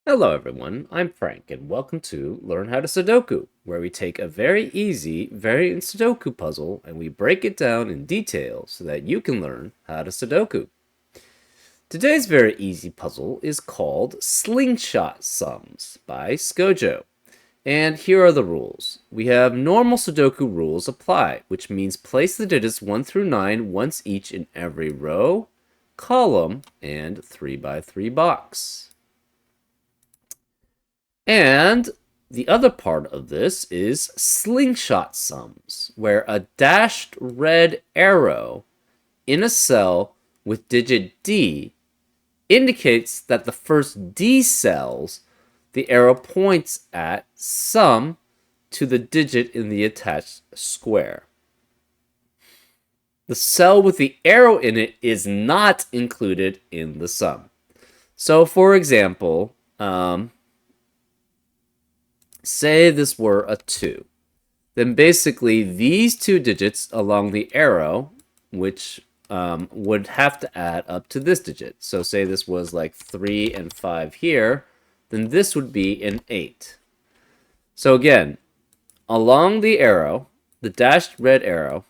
Hello everyone, I'm Frank and welcome to Learn How to Sudoku, where we take a very easy variant Sudoku puzzle and we break it down in detail so that you can learn how to Sudoku. Today's very easy puzzle is called Slingshot Sums by Skojo. And here are the rules. We have normal Sudoku rules apply, which means place the digits 1 through 9 once each in every row, column, and 3 by 3 box. And the other part of this is slingshot sums, where a dashed red arrow in a cell with digit D indicates that the first D cells the arrow points at sum to the digit in the attached square. The cell with the arrow in it is not included in the sum. So, for example, say this were a 2. Then basically these two digits along the arrow, which would have to add up to this digit. So say this was like 3 and 5 here, then this would be an 8. So again, along the arrow, the dashed red arrow,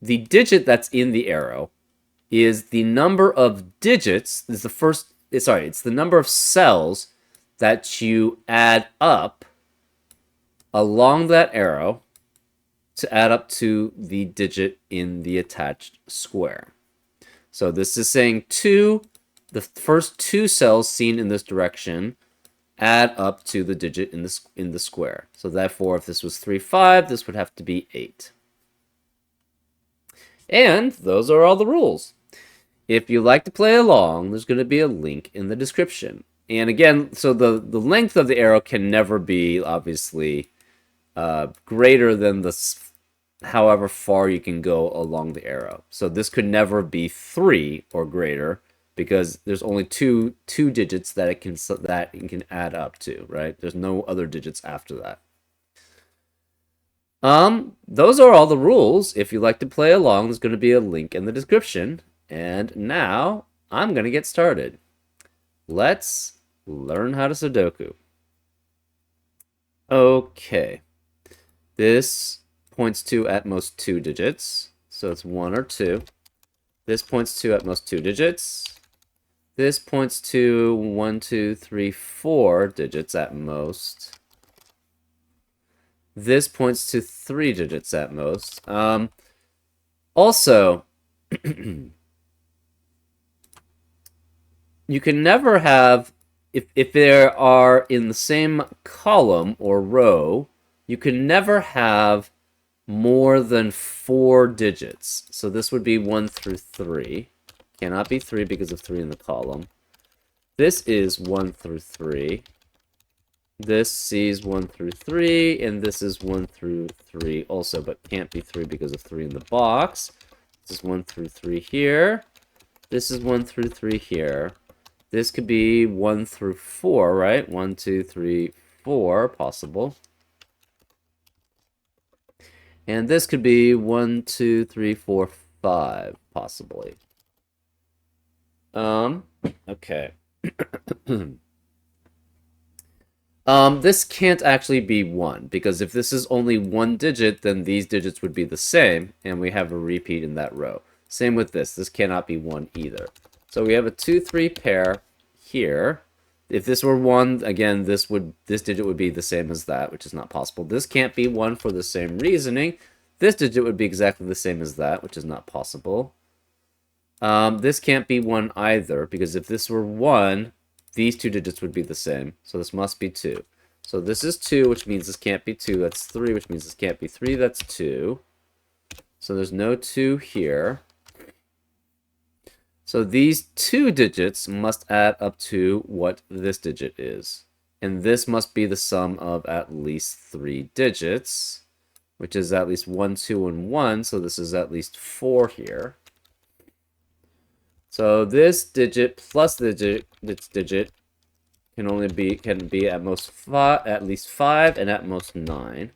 the digit that's in the arrow is the number of digits, is the first, sorry, it's the number of cells that you add up along that arrow to add up to the digit in the attached square. So this is saying 2, the first 2 cells seen in this direction add up to the digit in the square. So therefore, if this was 3, 5, this would have to be 8. And those are all the rules. If you like to play along, there's going to be a link in the description. And again, so the length of the arrow can never be, obviously, greater than the however far you can go along the arrow. So this could never be 3 or greater because there's only two digits that it can add up to, right? There's no other digits after that. Those are all the rules. If you like to play along, there's going to be a link in the description. And now I'm going to get started. Let's learn how to Sudoku. Okay. This points to at most 2 digits. So it's 1 or 2. This points to at most 2 digits. This points to 1, 2, 3, 4 digits at most. This points to 3 digits at most. Also, you can never have, if there are in the same column or row, you can never have more than 4 digits. So this would be 1 through 3. Cannot be 3 because of 3 in the column. This is 1 through 3. This sees 1 through 3, and this is 1 through 3 also, but can't be 3 because of 3 in the box. This is 1 through 3 here. This is 1 through 3 here. This could be 1 through 4, right? 1, 2, 3, 4, possible. And this could be 1, 2, 3, 4, 5, possibly. Okay. This can't actually be 1, because if this is only 1 digit, then these digits would be the same, and we have a repeat in that row. Same with this. This cannot be 1 either. So we have a 2, 3 pair here. If this were 1, again, this digit would be the same as that, which is not possible. This can't be 1 for the same reasoning. This digit would be exactly the same as that, which is not possible. This can't be 1 either, because if this were 1, these 2 digits would be the same. So this must be 2. So this is 2, which means this can't be 2. That's 3, which means this can't be 3. That's 2. So there's no 2 here. So these 2 digits must add up to what this digit is. And this must be the sum of at least 3 digits, which is at least 1, 2, and 1. So this is at least 4 here. So this digit plus this digit can be at most 5, at least 5, and at most 9.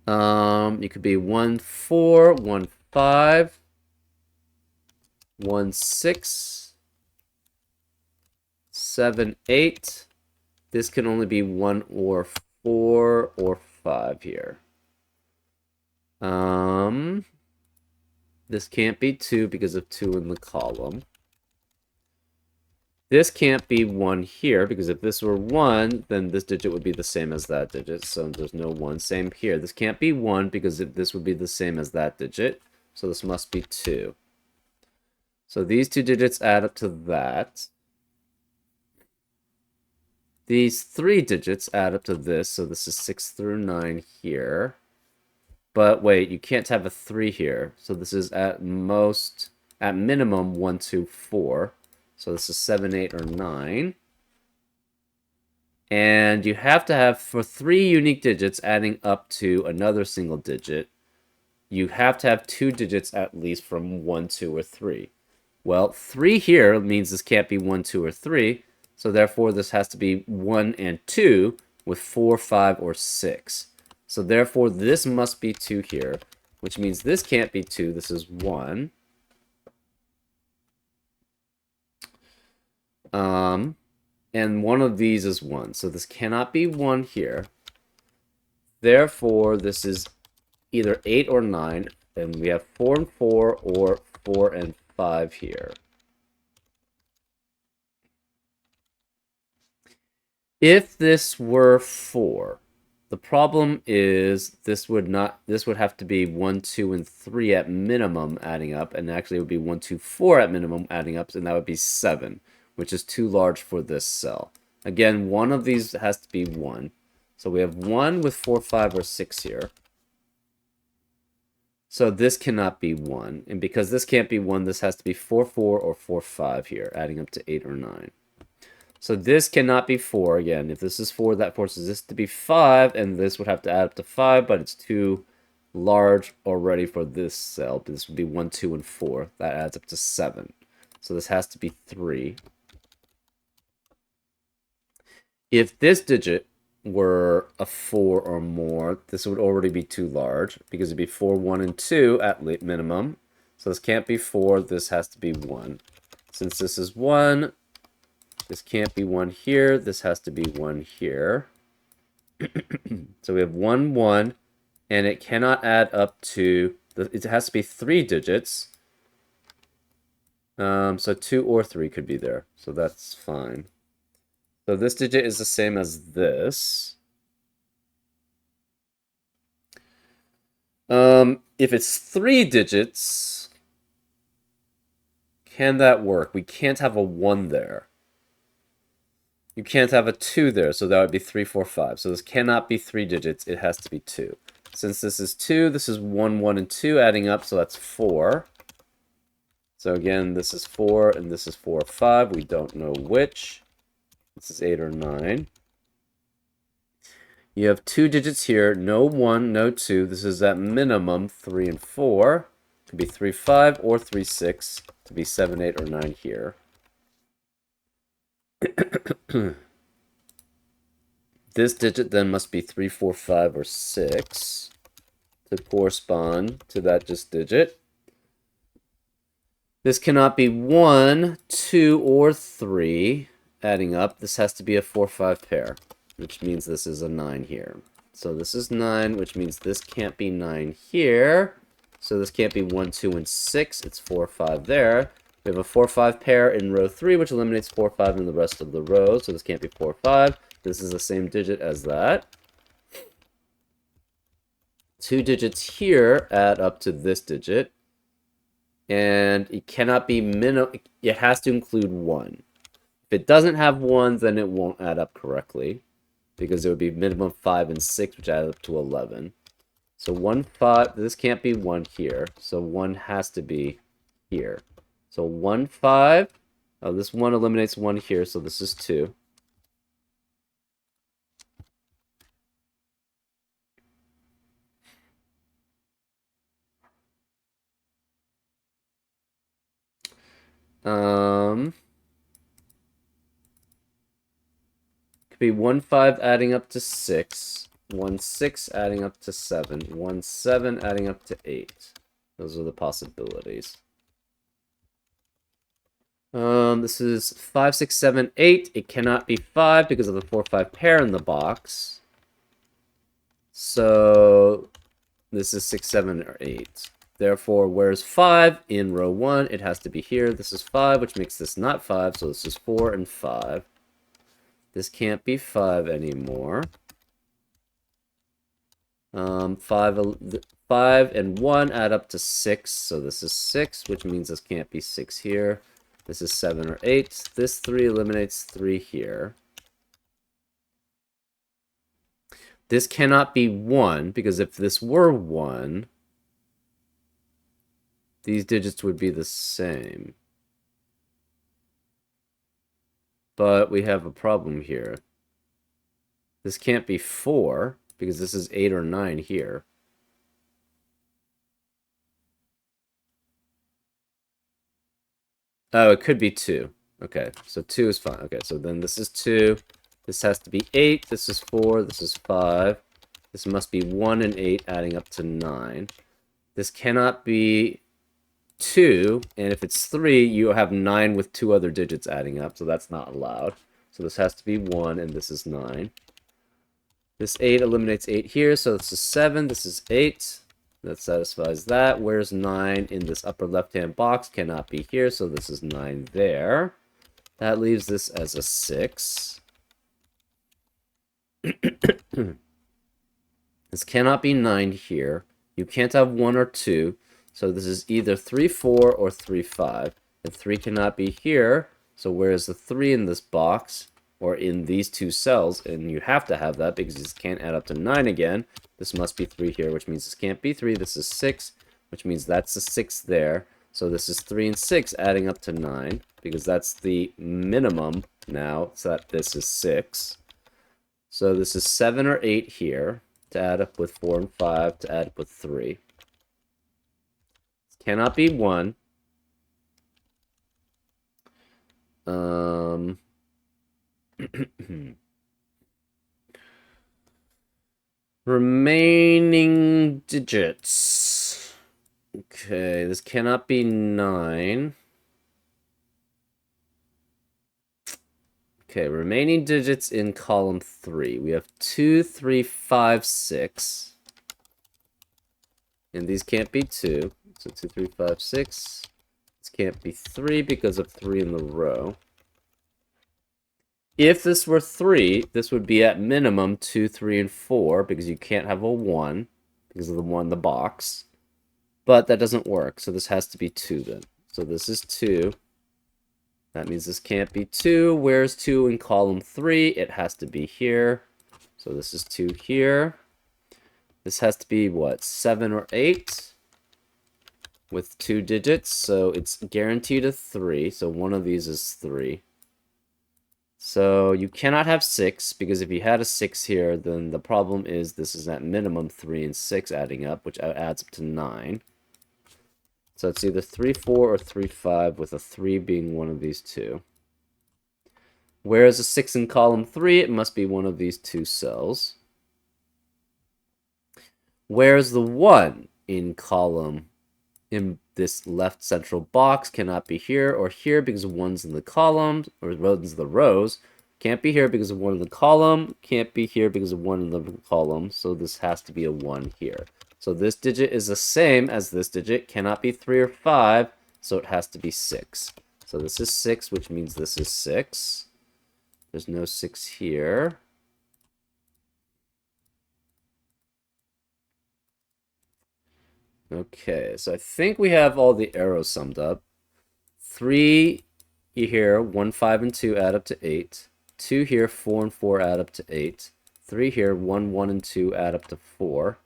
You could be 1, 4, 1, 5. 1, 6, 7, 8. This can only be 1 or 4 or 5 here. This can't be 2 because of 2 in the column. This can't be 1 here, because if this were 1, then this digit would be the same as that digit, so there's no 1. Same here. This can't be 1, because this would be the same as that digit, so this must be 2. So these two digits add up to that. These 3 digits add up to this, so this is 6 through 9 here. But wait, you can't have a 3 here, so this is at minimum 1, 2, 4. So this is 7, 8, or 9. And you have to have, for 3 unique digits adding up to another single digit, you have to have 2 digits at least from 1, 2, or 3. Well, 3 here means this can't be 1, 2, or 3, so therefore this has to be 1 and 2 with 4, 5, or 6. So therefore this must be 2 here, which means this can't be 2, this is 1. And one of these is 1. So this cannot be 1 here. Therefore, this is either 8 or 9. And we have 4 and 4 or 4 and 5 here. If this were 4, the problem is this would have to be 1, 2, and 3 at minimum adding up, and actually it would be 1, 2, 4 at minimum adding up, and that would be 7, which is too large for this cell. Again, one of these has to be 1. So we have 1 with 4, 5, or 6 here. So this cannot be 1. And because this can't be 1, this has to be 4, 4, or 4, 5 here, adding up to 8 or 9. So this cannot be 4. Again, if this is 4, that forces this to be 5, and this would have to add up to 5, but it's too large already for this cell. This would be 1, 2, and 4. That adds up to 7. So this has to be 3. If this digit were a 4 or more, this would already be too large, because it'd be 4, 1, and 2 at minimum. So this can't be 4, this has to be 1. Since this is 1, this can't be 1 here, this has to be 1 here. So we have 1, 1, and it cannot add up to, it has to be 3 digits. So 2 or 3 could be there, so that's fine. So this digit is the same as this. If it's 3 digits, can that work? We can't have a 1 there. You can't have a 2 there, so that would be 3, 4, 5. So this cannot be 3 digits, it has to be 2. Since this is 2, this is 1, 1, and 2 adding up, so that's 4. So again, this is 4, and this is 4 or 5. We don't know which. This is 8 or 9. You have 2 digits here, no 1, no 2. This is at minimum 3 and 4. Could be 3, 5, or 3, 6. Could be 7, 8, or 9 here. This digit then must be 3, 4, 5, or 6 to correspond to that just digit. This cannot be 1, 2, or 3 adding up. This has to be a 4, 5 pair, which means this is a 9 here. So this is 9, which means this can't be 9 here. So this can't be 1, 2, and 6. It's 4, 5 there. We have a 4, 5 pair in row 3, which eliminates 4, 5 in the rest of the rows. So this can't be 4, 5. This is the same digit as that. 2 digits here add up to this digit. And it cannot be it has to include 1. If it doesn't have 1, then it won't add up correctly, because it would be minimum 5 and 6, which add up to 11. So 1, 5, this can't be 1 here, so 1 has to be here. So 1, 5, oh, this 1 eliminates 1 here, so this is 2. Could be 1, 5 adding up to 6, 1, 6 adding up to 7, 1, 7 adding up to 8. Those are the possibilities. This is 5, 6, 7, 8. It cannot be 5 because of the 4, 5 pair in the box. So this is 6, 7, or 8. Therefore, where's 5 in row 1? It has to be here. This is 5, which makes this not 5. So this is 4 and 5. This can't be 5 anymore. 5 and 1 add up to 6. So this is 6, which means this can't be 6 here. This is 7 or 8. This 3 eliminates 3 here. This cannot be 1, because if this were 1, these digits would be the same. But we have a problem here. This can't be 4, because this is 8 or 9 here. Oh, it could be 2. Okay, so 2 is fine. Okay, so then this is 2. This has to be 8. This is 4. This is 5. This must be 1 and 8 adding up to 9. This cannot be 2. And if it's 3, you have 9 with 2 other digits adding up. So that's not allowed. So this has to be 1 and this is 9. This 8 eliminates 8 here. So this is 7. This is 8. That satisfies that. Where's 9 in this upper left-hand box? Cannot be here. So this is 9 there. That leaves this as a 6. This cannot be 9 here. You can't have 1 or 2. So this is either 3, 4 or 3, 5. And 3 cannot be here. So where is the 3 in this box? Or in these two cells? And you have to have that because this can't add up to 9 again. This must be 3 here, which means this can't be 3. This is 6, which means that's a 6 there. So this is 3 and 6 adding up to 9. Because that's the minimum now, so that this is 6. So this is 7 or 8 here to add up with 4 and 5 to add up with 3. This cannot be 1. Remaining digits. Okay, this cannot be 9. Okay, remaining digits in column 3. We have 2, 3, 5, 6. And these can't be 2. So 2, 3, 5, 6. This can't be 3 because of 3 in the row. If this were 3, this would be at minimum 2, 3, and 4, because you can't have a 1, because of the 1 in the box. But that doesn't work, so this has to be 2 then. So this is 2. That means this can't be 2. Where's 2 in column 3? It has to be here. So this is 2 here. This has to be, what, 7 or 8? With 2 digits, so it's guaranteed a 3. So one of these is 3. So you cannot have 6, because if you had a 6 here, then the problem is this is at minimum 3 and 6 adding up, which adds up to 9. So it's either 3, 4 or 3, 5, with a 3 being one of these two. Whereas a 6 in column 3, it must be one of these two cells. Whereas the 1 in column, in this left central box, cannot be here or here because 1's in the columns, or 1's in the rows. Can't be here because of 1 in the column. Can't be here because of 1 in the column. So this has to be a 1 here. So this digit is the same as this digit. Cannot be 3 or 5. So it has to be 6. So this is 6, which means this is 6. There's no 6 here. Okay, so I think we have all the arrows summed up. 3 here, 1, 5, and 2 add up to 8. 2 here, 4 and 4 add up to 8. 3 here, 1, 1, and 2 add up to 4.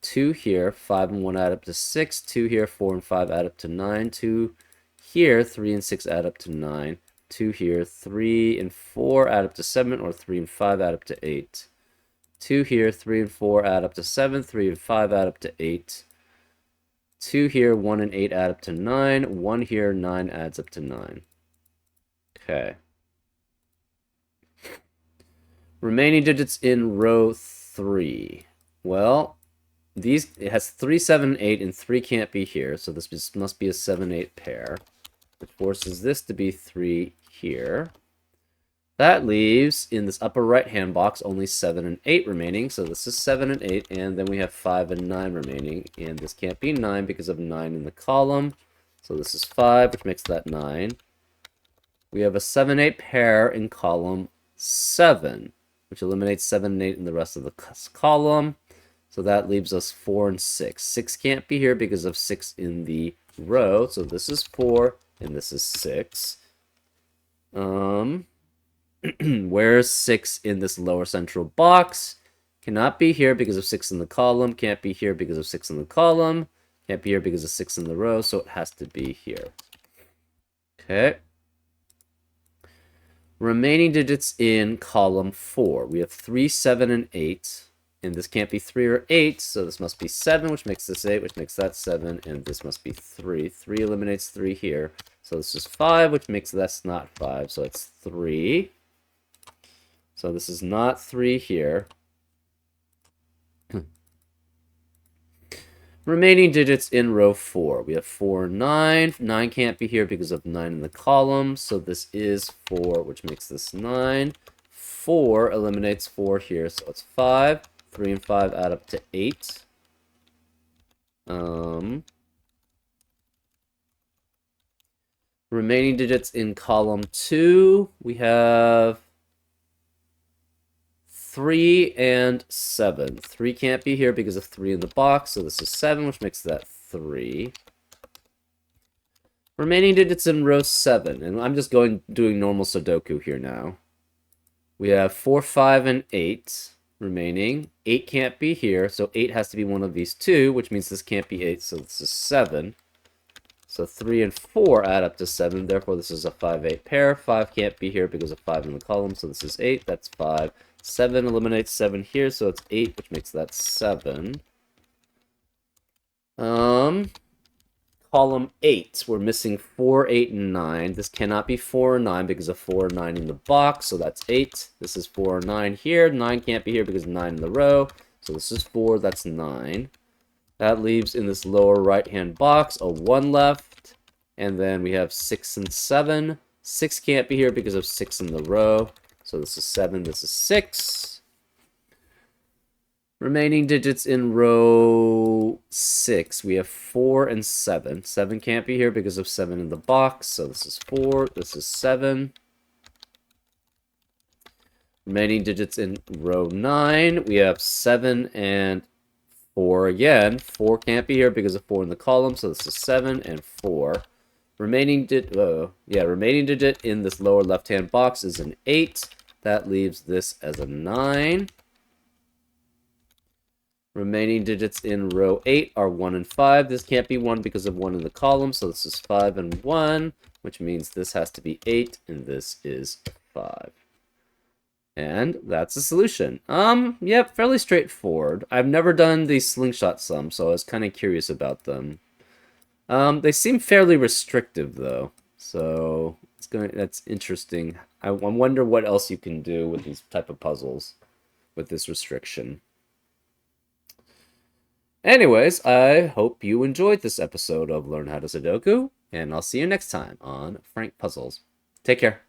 2 here, 5 and 1 add up to 6. 2 here, 4 and 5 add up to 9. 2 here, 3 and 6 add up to 9. 2 here, 3 and 4 add up to 7, or 3 and 5 add up to 8. 2 here, 3 and 4 add up to 7. 3 and 5 add up to 8. 2 here, 1 and 8 add up to 9. 1 here, 9 adds up to 9. Okay. Remaining digits in row 3. Well, it has 3, 7, 8, and 3 can't be here, so this must be a 7, 8 pair. which forces this to be 3 here. That leaves, in this upper right-hand box, only 7 and 8 remaining. So this is 7 and 8, and then we have 5 and 9 remaining. And this can't be 9 because of 9 in the column. So this is 5, which makes that 9. We have a 7-8 pair in column 7, which eliminates 7 and 8 in the rest of the column. So that leaves us 4 and 6. 6 can't be here because of 6 in the row. So this is 4, and this is 6. Where's 6 in this lower central box? Cannot be here because of 6 in the column. Can't be here because of 6 in the column. Can't be here because of 6 in the row, so it has to be here. Okay. Remaining digits in column 4. We have 3, 7, and 8. And this can't be 3 or 8, so this must be 7, which makes this 8, which makes that 7, and this must be 3. 3 eliminates 3 here. So this is 5, which makes that's not 5, so it's 3. So this is not 3 here. Remaining digits in row 4. We have 4, 9. 9 can't be here because of 9 in the column, so this is 4, which makes this 9. 4 eliminates 4 here, so it's 5. 3 and 5 add up to 8. Remaining digits in column 2, we have 3 and 7. 3 can't be here because of 3 in the box, so this is 7, which makes that 3. Remaining digits in row 7, and I'm just doing normal Sudoku here now. We have 4, 5, and 8 remaining. 8 can't be here, so 8 has to be one of these two, which means this can't be 8, so this is 7. So 3 and 4 add up to 7, therefore this is a 5-8 pair. 5 can't be here because of 5 in the column, so this is 8, that's 5. 7 eliminates 7 here, so it's 8, which makes that 7. Column 8, we're missing 4, 8, and 9. This cannot be 4 or 9 because of 4 or 9 in the box, so that's 8. This is 4 or 9 here. 9 can't be here because of 9 in the row, so this is 4, that's 9. That leaves in this lower right-hand box a 1 left, and then we have 6 and 7. 6 can't be here because of 6 in the row, so this is 7, this is 6. Remaining digits in row 6, we have 4 and 7. 7 can't be here because of 7 in the box, so this is 4, this is 7. Remaining digits in row 9, we have 7 and 4 again. 4 can't be here because of 4 in the column, so this is 7 and 4. Remaining digit in this lower left-hand box is an 8. That leaves this as a 9. Remaining digits in row 8 are 1 and 5. This can't be 1 because of 1 in the column, so this is 5 and 1, which means this has to be 8, and this is 5. And that's the solution. Yep, fairly straightforward. I've never done the slingshot sum, so I was kind of curious about them. They seem fairly restrictive, though, so that's interesting. I wonder what else you can do with these type of puzzles with this restriction. Anyways, I hope you enjoyed this episode of Learn How to Sudoku, and I'll see you next time on Frank Puzzles. Take care.